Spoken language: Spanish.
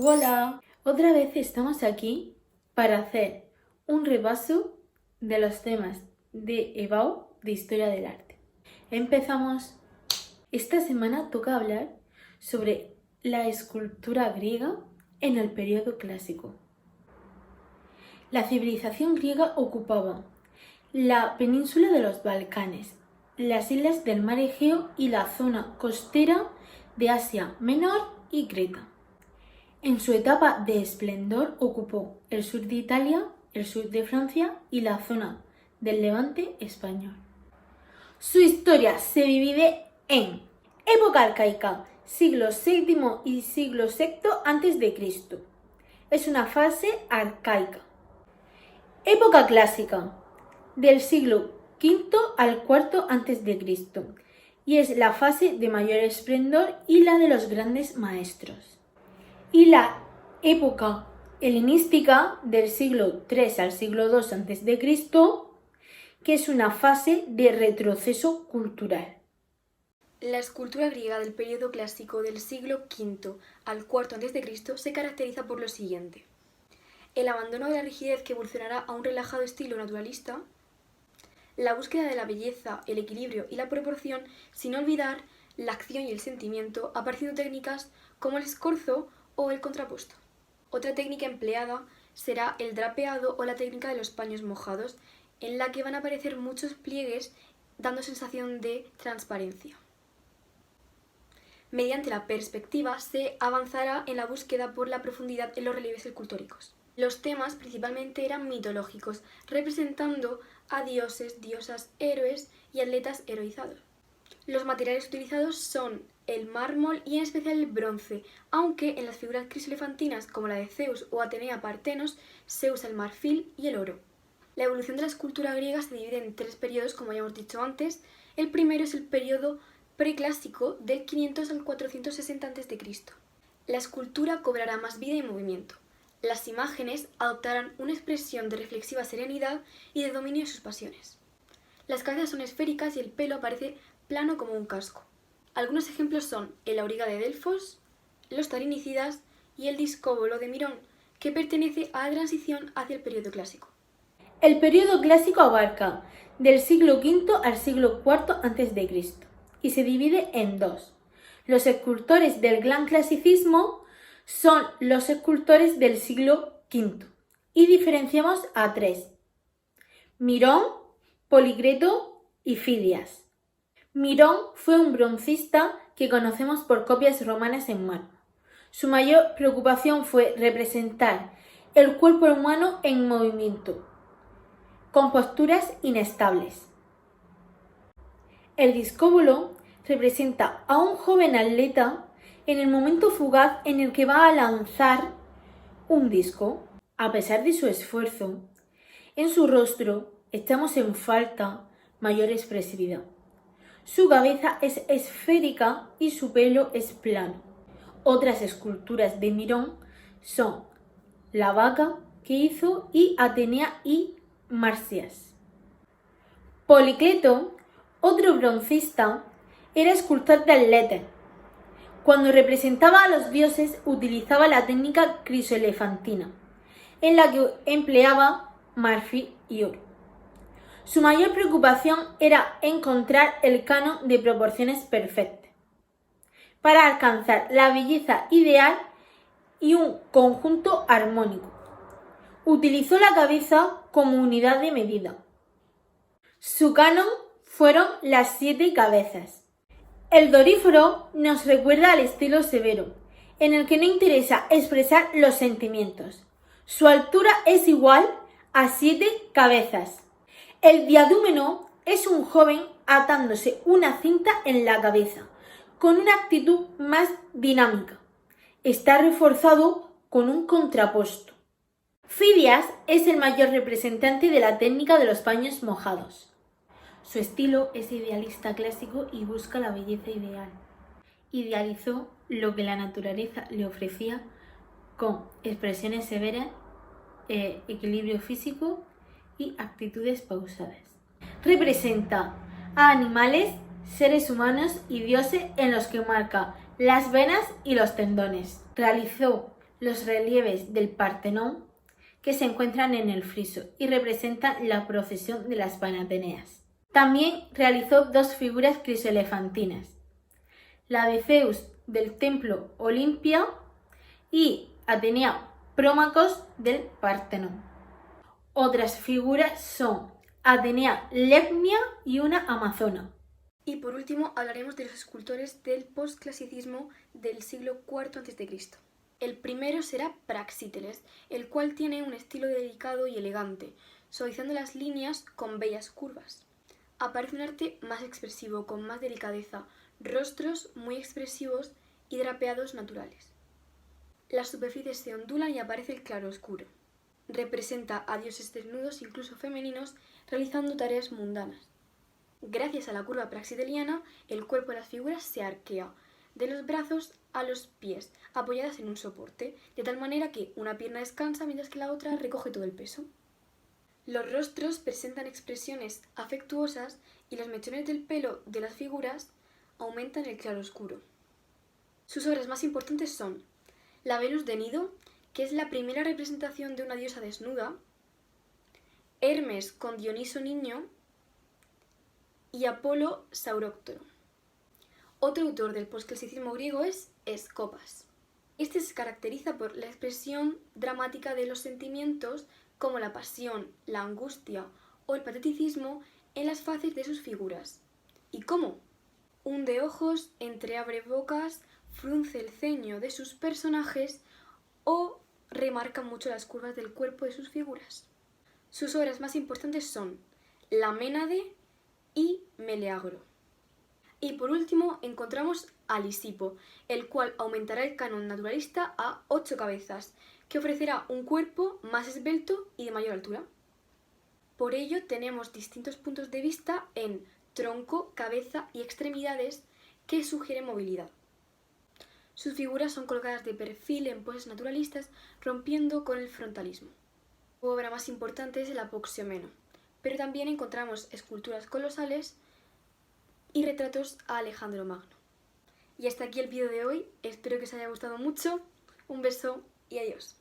Hola, otra vez estamos aquí para hacer un repaso de los temas de EBAU de Historia del Arte. Empezamos. Esta semana toca hablar sobre la escultura griega en el periodo clásico. La civilización griega ocupaba la península de los Balcanes, las islas del mar Egeo y la zona costera de Asia Menor y Creta. En su etapa de esplendor ocupó el sur de Italia, el sur de Francia y la zona del Levante español. Su historia se divide en época arcaica, siglo VII y siglo VI a.C. Es una fase arcaica. Época clásica, del siglo V al IV a.C. y es la fase de mayor esplendor y la de los grandes maestros. Y la época helenística, del siglo III al siglo II a.C., que es una fase de retroceso cultural. La escultura griega del periodo clásico del siglo V al IV a.C. se caracteriza por lo siguiente: el abandono de la rigidez que evolucionará a un relajado estilo naturalista, la búsqueda de la belleza, el equilibrio y la proporción, sin olvidar la acción y el sentimiento, apareciendo técnicas como el escorzo o el contrapuesto. Otra técnica empleada será el drapeado o la técnica de los paños mojados, en la que van a aparecer muchos pliegues dando sensación de transparencia. Mediante la perspectiva se avanzará en la búsqueda por la profundidad en los relieves escultóricos. Los temas principalmente eran mitológicos, representando a dioses, diosas, héroes y atletas heroizados. Los materiales utilizados son el mármol y en especial el bronce, aunque en las figuras crisoelefantinas como la de Zeus o Atenea Partenos se usa el marfil y el oro. La evolución de la escultura griega se divide en tres periodos, como ya hemos dicho antes. El primero es el periodo preclásico del 500 al 460 a.C. La escultura cobrará más vida y movimiento. Las imágenes adoptarán una expresión de reflexiva serenidad y de dominio de sus pasiones. Las cabezas son esféricas y el pelo aparece plano como un casco. Algunos ejemplos son el auriga de Delfos, los tarinicidas y el discóbolo de Mirón, que pertenece a la transición hacia el periodo clásico. El periodo clásico abarca del siglo V al siglo IV a.C. y se divide en dos. Los escultores del gran clasicismo son los escultores del siglo V y diferenciamos a tres: Mirón, Policleto y Fidias. Mirón fue un broncista que conocemos por copias romanas en mármol. Su mayor preocupación fue representar el cuerpo humano en movimiento, con posturas inestables. El discóbolo representa a un joven atleta en el momento fugaz en el que va a lanzar un disco. A pesar de su esfuerzo, en su rostro echamos en falta mayor expresividad. Su cabeza es esférica y su pelo es plano. Otras esculturas de Mirón son la vaca que hizo y Atenea y Marcias. Policleto, otro broncista, era escultor de atletas. Cuando representaba a los dioses utilizaba la técnica crisoelefantina, en la que empleaba marfil y oro. Su mayor preocupación era encontrar el canon de proporciones perfectas, para alcanzar la belleza ideal y un conjunto armónico. Utilizó la cabeza como unidad de medida. Su canon fueron las 7 cabezas. El doríforo nos recuerda al estilo severo, en el que no interesa expresar los sentimientos. Su altura es igual a 7 cabezas. El diadúmeno es un joven atándose una cinta en la cabeza, con una actitud más dinámica. Está reforzado con un contrapuesto. Fidias es el mayor representante de la técnica de los paños mojados. Su estilo es idealista clásico y busca la belleza ideal. Idealizó lo que la naturaleza le ofrecía con expresiones severas, equilibrio físico y actitudes pausadas. Representa a animales, seres humanos y dioses en los que marca las venas y los tendones. Realizó los relieves del Partenón que se encuentran en el friso y representan la procesión de las Panateneas. También realizó dos figuras crisoelefantinas, la de Zeus del templo Olimpia y Atenea Prómacos del Partenón. Otras figuras son Atenea Lemnia y una amazona. Y por último hablaremos de los escultores del postclasicismo del siglo IV a.C. El primero será Praxíteles, el cual tiene un estilo delicado y elegante, suavizando las líneas con bellas curvas. Aparece un arte más expresivo, con más delicadeza, rostros muy expresivos y drapeados naturales. Las superficies se ondulan y aparece el claroscuro. Representa a dioses desnudos, incluso femeninos, realizando tareas mundanas. Gracias a la curva praxiteliana, el cuerpo de las figuras se arquea, de los brazos a los pies, apoyadas en un soporte, de tal manera que una pierna descansa mientras que la otra recoge todo el peso. Los rostros presentan expresiones afectuosas y los mechones del pelo de las figuras aumentan el claroscuro. Sus obras más importantes son la Venus de Nido, que es la primera representación de una diosa desnuda, Hermes con Dioniso niño y Apolo sauróctoro. Otro autor del postclasicismo griego es Escopas. Este se caracteriza por la expresión dramática de los sentimientos como la pasión, la angustia o el pateticismo en las faces de sus figuras. ¿Y cómo? Hunde ojos, entreabre bocas, frunce el ceño de sus personajes o remarca mucho las curvas del cuerpo de sus figuras. Sus obras más importantes son La Ménade y Meleagro. Y por último encontramos a Lisipo, el cual aumentará el canon naturalista a 8 cabezas, que ofrecerá un cuerpo más esbelto y de mayor altura. Por ello tenemos distintos puntos de vista en tronco, cabeza y extremidades que sugieren movilidad. Sus figuras son colocadas de perfil en poses naturalistas, rompiendo con el frontalismo. Su obra más importante es el Apoxiomeno, pero también encontramos esculturas colosales y retratos a Alejandro Magno. Y hasta aquí el vídeo de hoy, espero que os haya gustado mucho, un beso y adiós.